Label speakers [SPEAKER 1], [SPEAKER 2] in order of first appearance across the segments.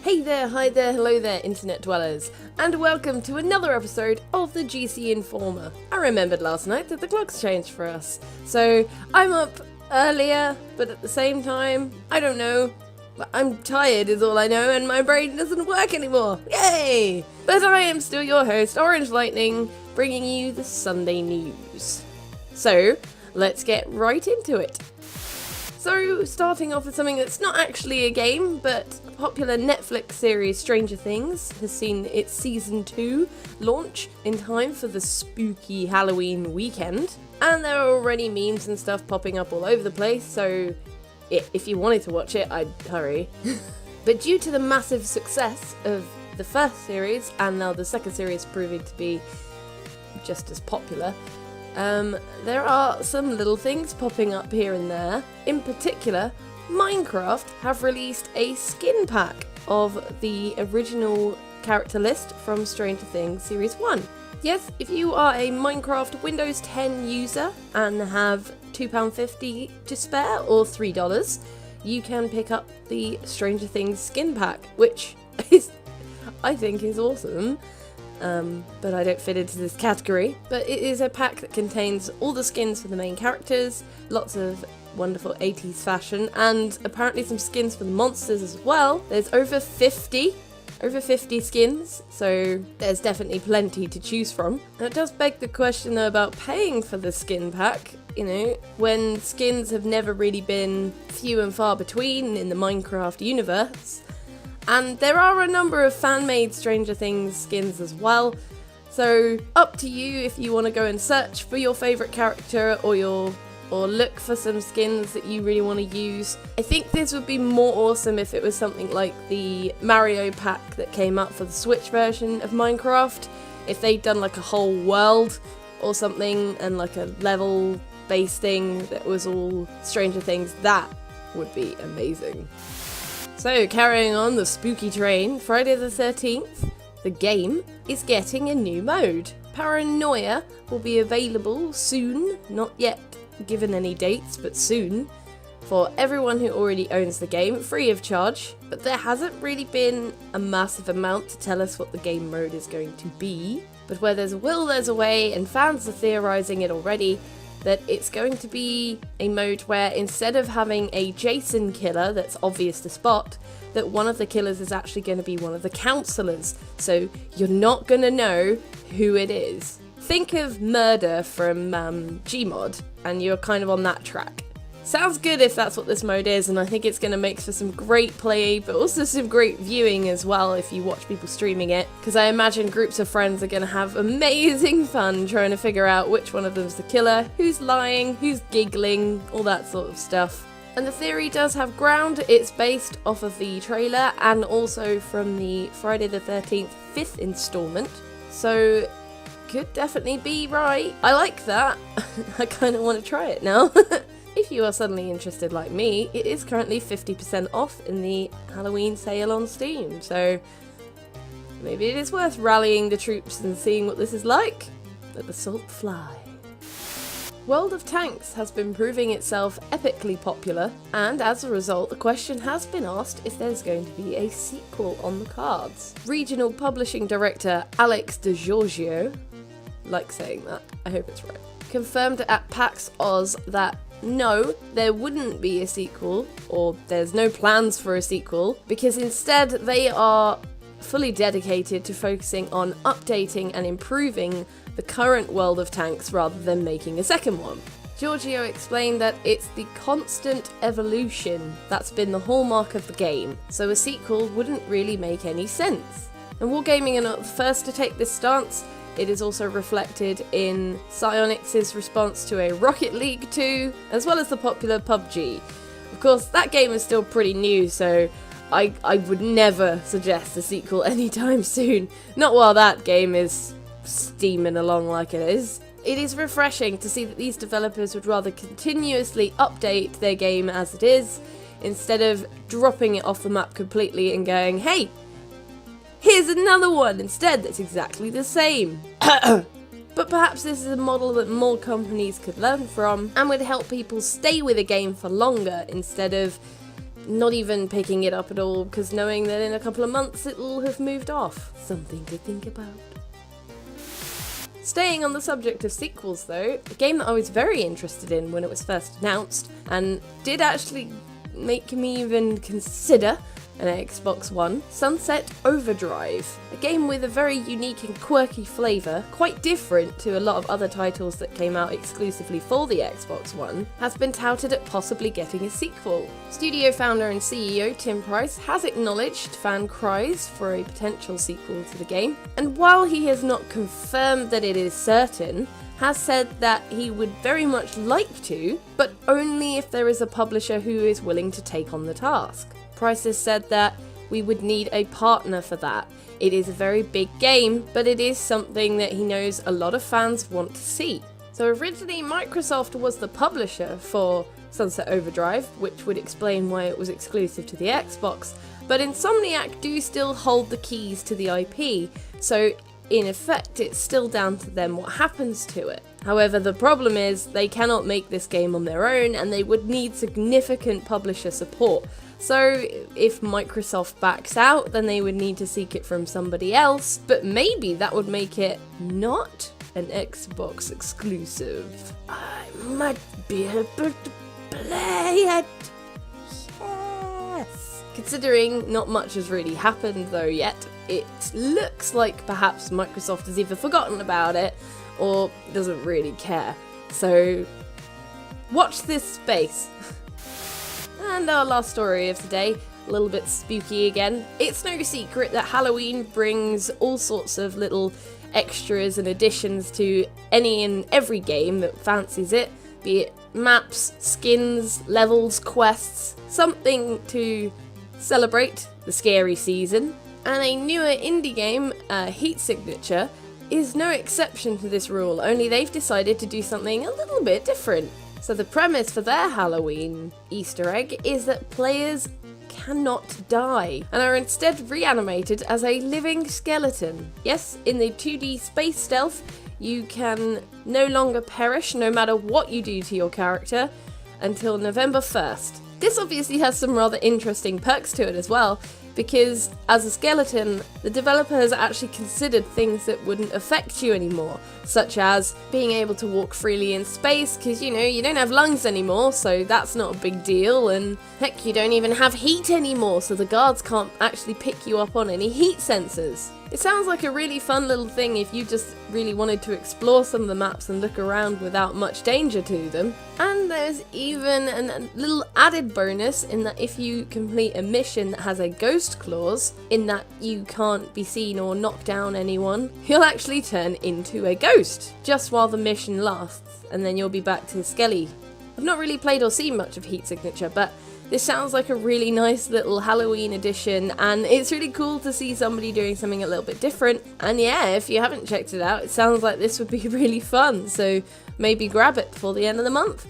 [SPEAKER 1] Hey there, hi there, hello there, internet dwellers, and welcome to another episode of the GC Informer. I remembered last night that the clocks changed for us, so I'm up earlier, but at the same time, I don't know, I'm tired is all I know, and my brain doesn't work anymore. Yay! But I am still your host, Orange Lightning, bringing you the Sunday news. So, let's get right into it. So, starting off with something that's not actually a game, but a popular Netflix series Stranger Things has seen its season 2 launch in time for the spooky Halloween weekend. And there are already memes and stuff popping up all over the place, so if you wanted to watch it, I'd hurry. But due to the massive success of the first series, and now the second series proving to be just as popular, there are some little things popping up here and there. In particular, Minecraft have released a skin pack of the original character list from Stranger Things Series 1. Yes, if you are a Minecraft Windows 10 user and have £2.50 to spare or $3, you can pick up the Stranger Things skin pack, which I think is awesome. But I don't fit into this category. But it is a pack that contains all the skins for the main characters, lots of wonderful 80s fashion, and apparently some skins for the monsters as well. There's over 50 skins, so there's definitely plenty to choose from. And it does beg the question though about paying for the skin pack, you know, when skins have never really been few and far between in the Minecraft universe. And there are a number of fan-made Stranger Things skins as well, so up to you if you want to go and search for your favourite character or look for some skins that you really want to use. I think this would be more awesome if it was something like the Mario pack that came up for the Switch version of Minecraft. If they'd done like a whole world or something and like a level-based thing that was all Stranger Things, that would be amazing. So, carrying on the spooky train, Friday the 13th, the game is getting a new mode. Paranoia will be available soon, not yet given any dates, but soon, for everyone who already owns the game, free of charge. But there hasn't really been a massive amount to tell us what the game mode is going to be. But where there's a will, there's a way, and fans are theorising it already, that it's going to be a mode where instead of having a Jason killer that's obvious to spot, that one of the killers is actually going to be one of the counsellors, so you're not going to know who it is. Think of Murder from Gmod, and you're kind of on that track. Sounds good if that's what this mode is, and I think it's going to make for some great play, but also some great viewing as well if you watch people streaming it, because I imagine groups of friends are going to have amazing fun trying to figure out which one of them's the killer, who's lying, who's giggling, all that sort of stuff. And the theory does have ground. It's based off of the trailer and also from the Friday the 13th 5th installment, so could definitely be right. I like that. I kind of want to try it now. If you are suddenly interested like me, it is currently 50% off in the Halloween sale on Steam, so maybe it is worth rallying the troops and seeing what this is like. Let the salt fly. World of Tanks has been proving itself epically popular, and as a result, the question has been asked if there's going to be a sequel on the cards. Regional Publishing Director Alex DeGiorgio, like saying that, I hope it's right, confirmed at PAX Oz that no, there wouldn't be a sequel, or there's no plans for a sequel, because instead they are fully dedicated to focusing on updating and improving the current World of Tanks rather than making a second one. Giorgio explained that it's the constant evolution that's been the hallmark of the game, so a sequel wouldn't really make any sense. And Wargaming are not the first to take this stance. It is also reflected in Psyonix's response to a Rocket League 2, as well as the popular PUBG. Of course, that game is still pretty new, so I would never suggest a sequel anytime soon. Not while that game is steaming along like it is. It is refreshing to see that these developers would rather continuously update their game as it is, instead of dropping it off the map completely and going, hey, here's another one instead that's exactly the same. But perhaps this is a model that more companies could learn from and would help people stay with a game for longer instead of not even picking it up at all, because knowing that in a couple of months it'll have moved off. Something to think about. Staying on the subject of sequels though, a game that I was very interested in when it was first announced, and did actually make me even consider an Xbox One, Sunset Overdrive. A game with a very unique and quirky flavour, quite different to a lot of other titles that came out exclusively for the Xbox One, has been touted at possibly getting a sequel. Studio founder and CEO Tim Price has acknowledged fan cries for a potential sequel to the game, and while he has not confirmed that it is certain, has said that he would very much like to, but only if there is a publisher who is willing to take on the task. Price has said that we would need a partner for that. It is a very big game, but it is something that he knows a lot of fans want to see. So originally Microsoft was the publisher for Sunset Overdrive, which would explain why it was exclusive to the Xbox, but Insomniac do still hold the keys to the IP, so in effect it's still down to them what happens to it. However, the problem is they cannot make this game on their own, and they would need significant publisher support. So if Microsoft backs out, then they would need to seek it from somebody else, but maybe that would make it not an Xbox exclusive. I might be able to play it. Yes. Considering not much has really happened though yet, it looks like perhaps Microsoft has either forgotten about it or doesn't really care. So watch this space. And our last story of today, a little bit spooky again. It's no secret that Halloween brings all sorts of little extras and additions to any and every game that fancies it, be it maps, skins, levels, quests, something to celebrate the scary season. And a newer indie game, Heat Signature, is no exception to this rule, only they've decided to do something a little bit different. So the premise for their Halloween Easter egg is that players cannot die, and are instead reanimated as a living skeleton. Yes, in the 2D space stealth, you can no longer perish no matter what you do to your character until November 1st. This obviously has some rather interesting perks to it as well, because as a skeleton, the developer has actually considered things that wouldn't affect you anymore, such as being able to walk freely in space, because you don't have lungs anymore, so that's not a big deal, and heck, you don't even have heat anymore, so the guards can't actually pick you up on any heat sensors. It sounds like a really fun little thing if you just really wanted to explore some of the maps and look around without much danger to them. And there's even a little added bonus in that if you complete a mission that has a ghost clause, in that you can't be seen or knock down anyone, you'll actually turn into a ghost, just while the mission lasts, and then you'll be back to Skelly. I've not really played or seen much of Heat Signature, but this sounds like a really nice little Halloween edition, and it's really cool to see somebody doing something a little bit different. And yeah, if you haven't checked it out, it sounds like this would be really fun, so maybe grab it before the end of the month.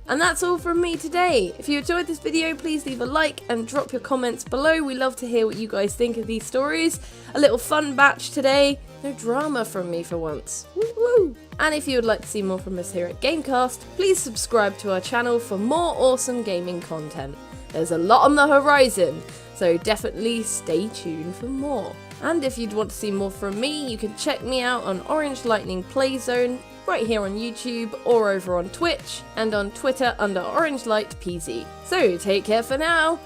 [SPEAKER 1] And that's all from me today. If you enjoyed this video, please leave a like and drop your comments below. We love to hear what you guys think of these stories. A little fun batch today. No drama from me for once. Woo woo! And if you would like to see more from us here at GameCast, please subscribe to our channel for more awesome gaming content. There's a lot on the horizon, so definitely stay tuned for more. And if you'd want to see more from me, you can check me out on Orange Lightning Playzone, right here on YouTube or over on Twitch, and on Twitter under OrangeLightPZ. So take care for now,